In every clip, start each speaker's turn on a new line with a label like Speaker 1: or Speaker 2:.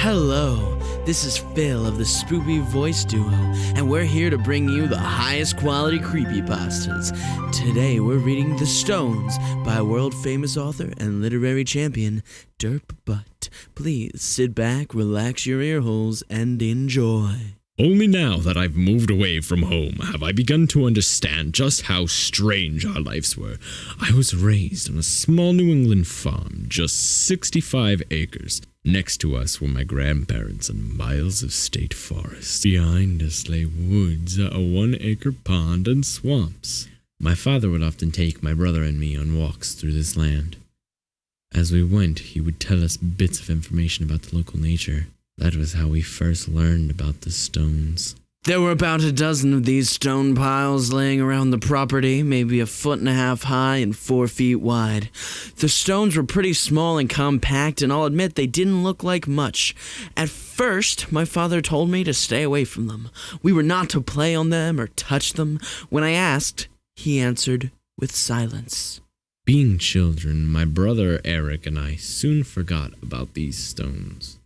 Speaker 1: Hello, this is Phil of the Spoopy Voice Duo, and we're here to bring you the highest quality creepypastas. Today we're reading The Stones by world-famous author and literary champion Derp Butt. Please sit back, relax your ear holes, and enjoy.
Speaker 2: Only now that I've moved away from home have I begun to understand just how strange our lives were. I was raised on a small New England farm, just 65 acres. Next to us were my grandparents and miles of state forest. Behind us lay woods, a 1-acre pond, and swamps. My father would often take my brother and me on walks through this land. As we went, he would tell us bits of information about the local nature. That was how we first learned about the stones.
Speaker 1: There were about a dozen of these stone piles laying around the property, maybe 1.5 feet high and 4 feet wide. The stones were pretty small and compact, and I'll admit they didn't look like much. At first, my father told me to stay away from them. We were not to play on them or touch them. When I asked, he answered with silence.
Speaker 2: Being children, my brother Eric and I soon forgot about these stones.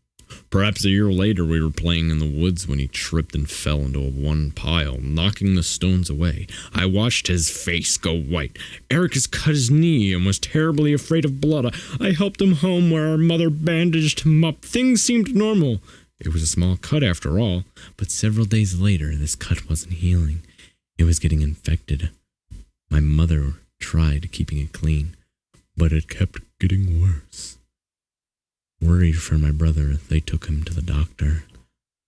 Speaker 2: Perhaps a year later we were playing in the woods when he tripped and fell into one pile, knocking the stones away. I watched his face go white. Eric has cut his knee and was terribly afraid of blood. I helped him home where our mother bandaged him up. Things seemed normal. It was a small cut after all, but several days later this cut wasn't healing. It was getting infected. My mother tried keeping it clean, but it kept getting worse. Worried for my brother, they took him to the doctor.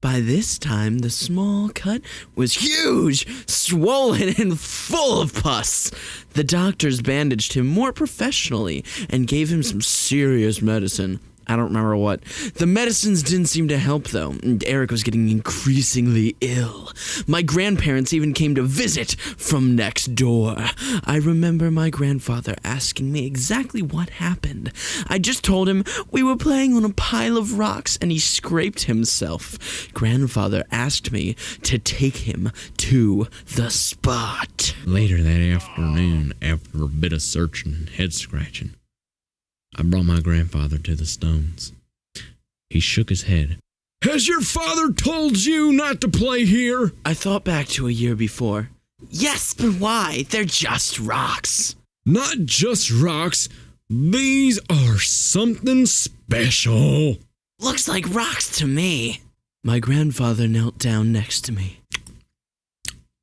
Speaker 1: By this time, the small cut was huge, swollen, and full of pus. The doctors bandaged him more professionally and gave him some serious medicine. I don't remember what. The medicines didn't seem to help, though, and Eric was getting increasingly ill. My grandparents even came to visit from next door. I remember my grandfather asking me exactly what happened. I just told him we were playing on a pile of rocks and he scraped himself. Grandfather asked me to take him to the spot.
Speaker 2: Later that afternoon, after a bit of searching and head scratching, I brought my grandfather to the stones. He shook his head. Has your father told you not to play here?
Speaker 1: I thought back to a year before. Yes, but why? They're just rocks.
Speaker 2: Not just rocks. These are something special.
Speaker 1: Looks like rocks to me. My grandfather knelt down next to me.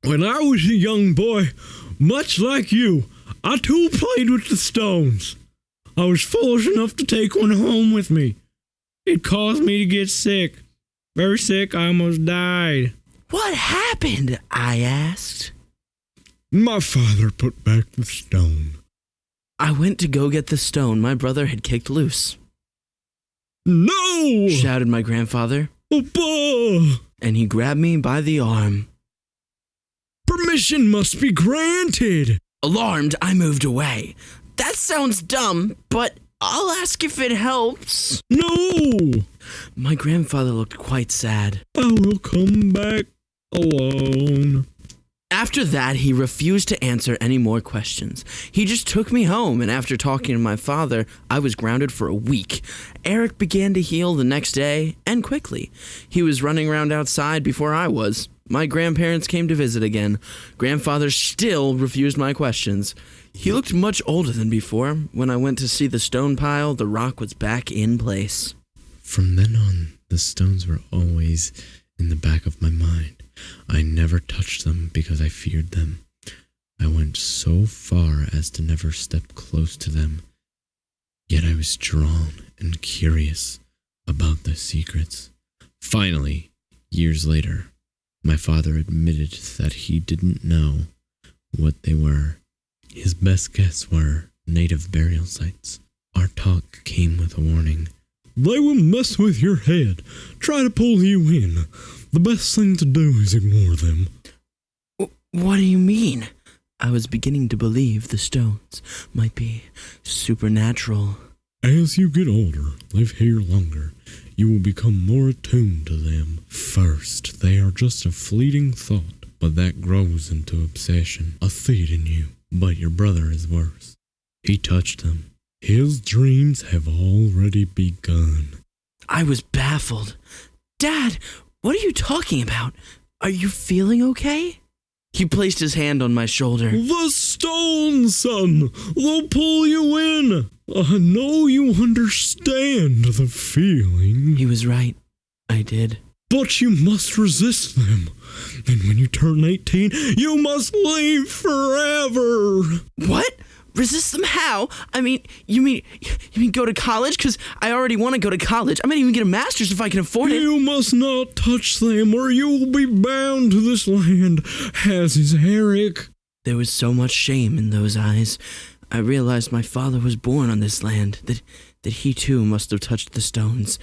Speaker 2: When I was a young boy, much like you, I too played with the stones. I was foolish enough to take one home with me. It caused me to get sick. Very sick, I almost died.
Speaker 1: What happened? I asked.
Speaker 2: My father put back the stone.
Speaker 1: I went to go get the stone my brother had kicked loose.
Speaker 2: No!
Speaker 1: Shouted my grandfather.
Speaker 2: Papa!
Speaker 1: And he grabbed me by the arm.
Speaker 2: Permission must be granted.
Speaker 1: Alarmed, I moved away. That sounds dumb, but I'll ask if it helps.
Speaker 2: No!
Speaker 1: My grandfather looked quite sad.
Speaker 2: I will come back alone.
Speaker 1: After that, he refused to answer any more questions. He just took me home, and after talking to my father, I was grounded for a week. Eric began to heal the next day, and quickly. He was running around outside before I was. My grandparents came to visit again. Grandfather still refused my questions. He looked much older than before. When I went to see the stone pile, the rock was back in place.
Speaker 2: From then on, the stones were always in the back of my mind. I never touched them because I feared them. I went so far as to never step close to them. Yet I was drawn and curious about their secrets. Finally, years later, my father admitted that he didn't know what they were. His best guess were native burial sites. Our talk came with a warning. They will mess with your head, try to pull you in. The best thing to do is ignore them.
Speaker 1: What do you mean? I was beginning to believe the stones might be supernatural.
Speaker 2: As you get older, live here longer, you will become more attuned to them. First, they are just a fleeting thought, but that grows into obsession, a fate in you. But your brother is worse. He touched them. His dreams have already begun.
Speaker 1: I was baffled. Dad, what are you talking about? Are you feeling okay? He placed his hand on my shoulder.
Speaker 2: The stone, son! They'll pull you in! I know you understand the feeling.
Speaker 1: He was right. I did.
Speaker 2: But you must resist them. And when you turn 18, you must leave forever.
Speaker 1: What? Resist them how? You mean go to college? Because I already want to go to college. I might even get a master's if I can afford it.
Speaker 2: You must not touch them, or you will be bound to this land, as is Eric.
Speaker 1: There was so much shame in those eyes. I realized my father was born on this land, that he too must have touched the stones.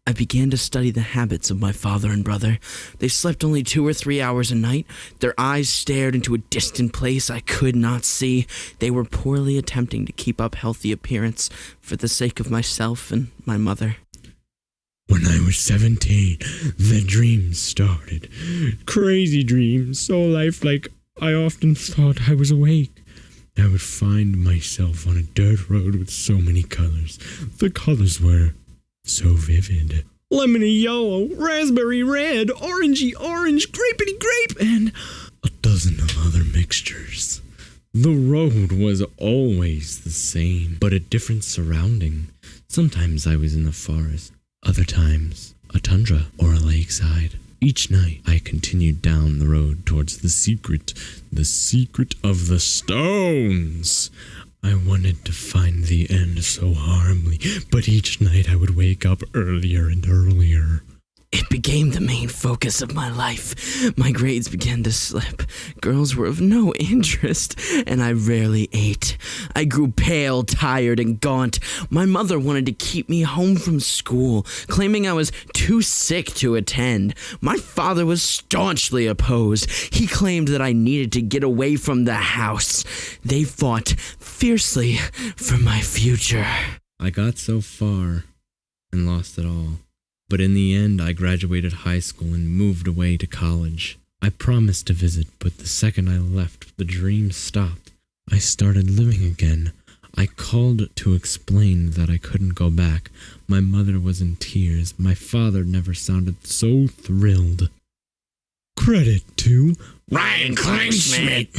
Speaker 1: I began to study the habits of my father and brother. They slept only 2 or 3 hours a night. Their eyes stared into a distant place I could not see. They were poorly attempting to keep up healthy appearance for the sake of myself and my mother.
Speaker 2: When I was 17, the dreams started. Crazy dreams, so lifelike I often thought I was awake. I would find myself on a dirt road with so many colors. The colors were so vivid. Lemony yellow, raspberry red, orangey orange, grapey grape, and a dozen of other mixtures. The road was always the same, but a different surrounding. Sometimes I was in the forest, other times a tundra or a lakeside. Each night I continued down the road towards the secret of the stones. I wanted to find the end so horribly, but each night I would wake up earlier and earlier.
Speaker 1: It became the main focus of my life. My grades began to slip. Girls were of no interest, and I rarely ate. I grew pale, tired, and gaunt. My mother wanted to keep me home from school, claiming I was too sick to attend. My father was staunchly opposed. He claimed that I needed to get away from the house. They fought fiercely for my future. I got so far and lost it all. But in the end, I graduated high school and moved away to college. I promised to visit, but the second I left, the dream stopped. I started living again. I called to explain that I couldn't go back. My mother was in tears. My father never sounded so thrilled. Credit to Ryan Kleinschmidt.